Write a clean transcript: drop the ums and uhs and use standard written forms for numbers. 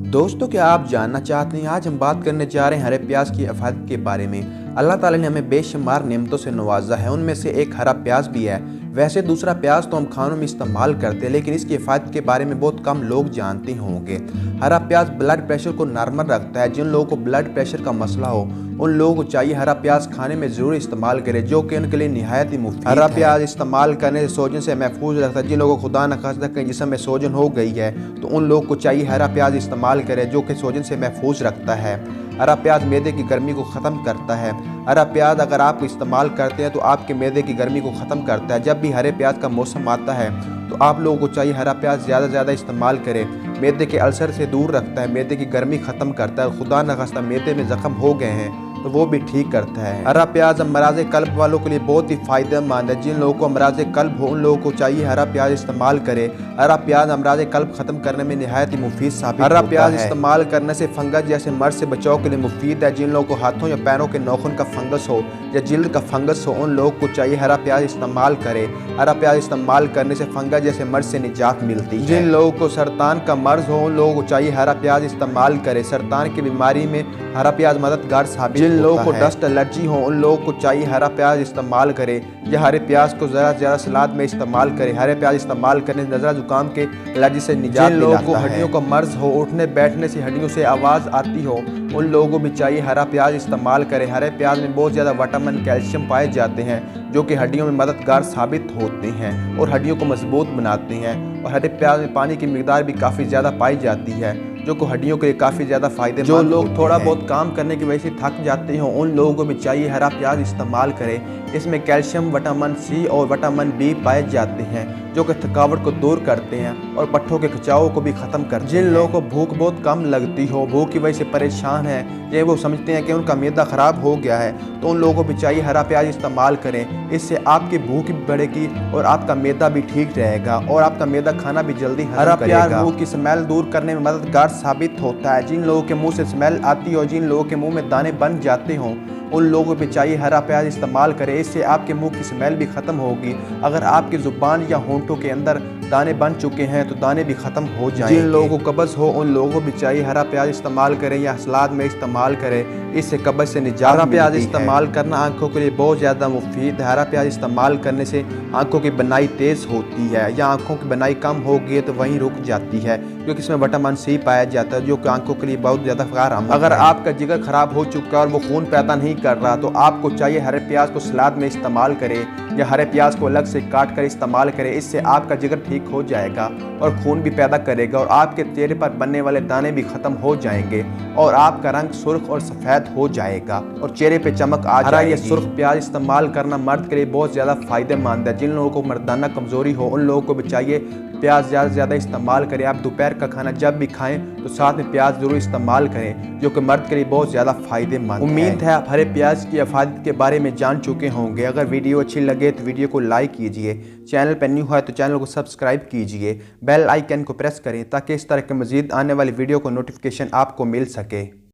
दोस्तों, क्या आप जानना चाहते हैं? आज हम बात करने जा रहे हैं हरे प्याज की अफादत के बारे में। अल्लाह ताला ने हमें बेशुमार नेमतों से नवाजा है, उनमें से एक हरा प्याज भी है। वैसे दूसरा प्याज तो हम खानों में इस्तेमाल करते हैं, लेकिन इसकी अफादत के बारे में बहुत कम लोग जानते होंगे। हरा प्याज ब्लड प्रेशर को नॉर्मल रखता है। जिन लोगों को ब्लड प्रेशर का मसला हो उन लोगों को चाहिए हरा प्याज खाने में ज़रूर इस्तेमाल करें, जो कि उनके लिए निहायत ही मुफीद है। हरा प्याज इस्तेमाल करने से सोजन से महफूज रखता है। जिन लोगों को खुदा न खास्ता कहीं जिस्म में सोजन हो गई है तो उन लोगों को चाहिए हरा प्याज इस्तेमाल करें, जो कि सोजन से महफूज रखता है। हरा प्याज मैदे की गर्मी को ख़त्म करता है। हरा प्याज अगर आप इस्तेमाल करते हैं तो आपके मैदे की गर्मी को ख़त्म करता है। जब भी हरे प्याज का मौसम आता है तो आप लोगों को चाहिए हरा प्याज ज़्यादा से ज़्यादा इस्तेमाल करें। मैदे के अल्सर से दूर रखता है, मैदे की गर्मी ख़त्म करता है। खुदा न खास्ता मैदे में ज़ख्म हो गए हैं तो वो भी ठीक करता है। हरा प्याज अमराज़ कल्ब वालों के लिए बहुत ही फ़ायदेमंद है। जिन लोगों को अमराज़ कल्ब हो उन लोगों को चाहिए हरा प्याज इस्तेमाल करे। हरा प्याज अमराज़ कल्ब ख़त्म करने में निहायत ही मुफीद साबित होता है। हरा प्याज इस्तेमाल करने से फंगस जैसे मर्ज से बचाव के लिए मुफीद है। जिन लोगों को हाथों या पैरों के नाखून का फंगस हो या जिल्द का फंगस हो उन लोगों को चाहिए हरा प्याज इस्तेमाल करे। हरा प्याज इस्तेमाल करने से फंगस जैसे मर्ज से निजात मिलती है। जिन लोगों को सरतान का मर्ज हो उन लोगों को चाहिए हरा प्याज इस्तेमाल करे। सरतान की बीमारी में हरा प्याज मददगार साबित होता है। जिन लोगों को डस्ट एलर्जी हो उन लोगों को चाहिए हरा प्याज इस्तेमाल करे या हरे प्याज को ज़्यादा से ज़्यादा सलाद में इस्तेमाल करे। हरे प्याज इस्तेमाल करने से नज़ला जुकाम के एलर्जी से निजात मिलता है। जिन लोगों को हड्डियों का मर्ज हो, उठने बैठने से हड्डियों से आवाज़ आती हो उन लोगों को भी चाहिए हरा प्याज इस्तेमाल करें। हरे प्याज में बहुत ज़्यादा विटामिन कैल्शियम पाए जाते हैं जो कि हड्डियों में मददगार साबित होते हैं और हड्डियों को मजबूत बनाते हैं। और हरे प्याज में पानी की मिकदार भी काफ़ी ज़्यादा पाई जाती है जो कि हड्डियों के लिए काफ़ी ज़्यादा फ़ायदेमंद। जो लोग थोड़ा बहुत काम करने की वजह से थक जाते हों उन लोगों को भी चाहिए हरा प्याज इस्तेमाल करें। इसमें कैल्शियम, विटामिन सी और विटामिन बी पाए जाते हैं जो कि थकावट को दूर करते हैं और पट्ठों के खिंचाव को भी ख़त्म करते हैं। जिन लोगों को भूख बहुत कम लगती हो, भूख की वजह से परेशान है या वो समझते हैं कि उनका मैदा ख़राब हो गया है तो उन लोगों को भी चाहिए हरा प्याज इस्तेमाल करें। इससे आपकी भूख भी बढ़ेगी और आपका मैदा भी ठीक रहेगा और आपका मैदा खाना भी जल्दी हरा प्याज मुँह की स्मेल दूर करने में मददगार साबित होता है। जिन लोगों के मुंह से स्मेल आती हो, जिन लोगों के मुंह में दाने बन जाते हों उन लोगों को चाहिए हरा प्याज इस्तेमाल करें। इससे आपके मुंह की स्मेल भी ख़त्म होगी। अगर आपकी ज़ुबान या होंठों के अंदर दाने बन चुके हैं तो दाने भी ख़त्म हो जाएंगे। जिन लोगों को कब्ज़ हो उन लोगों को भी चाहिए हरा प्याज इस्तेमाल करें या सलाद में इस्तेमाल करें, इससे कब्ज़ से निजात। हरा प्याज इस्तेमाल करना आँखों के लिए बहुत ज़्यादा मुफीद है। हरा प्याज इस्तेमाल करने से आँखों की बनाई तेज़ होती है या आँखों की बनाई कम होगी तो वहीं रुक जाती है क्योंकि इसमें विटामिन सी पाया जाता है जो कि आँखों के लिए बहुत ज़्यादा फ़ायदेमंद है। अगर आपका जिगर ख़राब हो चुका है और वो खून पैदा नहीं कर रहा तो आपको चाहिए हरे प्याज को सलाद में इस्तेमाल करें या हरे प्याज को अलग से काट कर इस्तेमाल करें। इससे आपका जिगर ठीक हो जाएगा और खून भी पैदा करेगा और आपके चेहरे पर बनने वाले दाने भी ख़त्म हो जाएंगे और आपका रंग सुर्ख और सफ़ेद हो जाएगा और चेहरे पे चमक आ जाएगी। हरा या सुर्ख प्याज इस्तेमाल करना मर्द के लिए बहुत ज़्यादा फ़ायदेमंद है। जिन लोगों को मर्दाना कमज़ोरी हो उन लोगों को भी चाहिए प्याज ज़्यादा से ज़्यादा इस्तेमाल करें। आप दोपहर का खाना जब भी खाएं तो साथ में प्याज ज़रूर इस्तेमाल करें जो कि मर्द के लिए बहुत ज़्यादा फ़ायदेमंद है। उम्मीद है आप हरे प्याज की अफादत के बारे में जान चुके होंगे। अगर वीडियो अच्छी लगे तो वीडियो को लाइक कीजिए, चैनल पर न्यू है तो चैनल को सब्सक्राइब कीजिए, बेल आइकन को प्रेस करें ताकि इस तरह के मज़ीद आने वाली वीडियो को नोटिफिकेशन आपको मिल सके।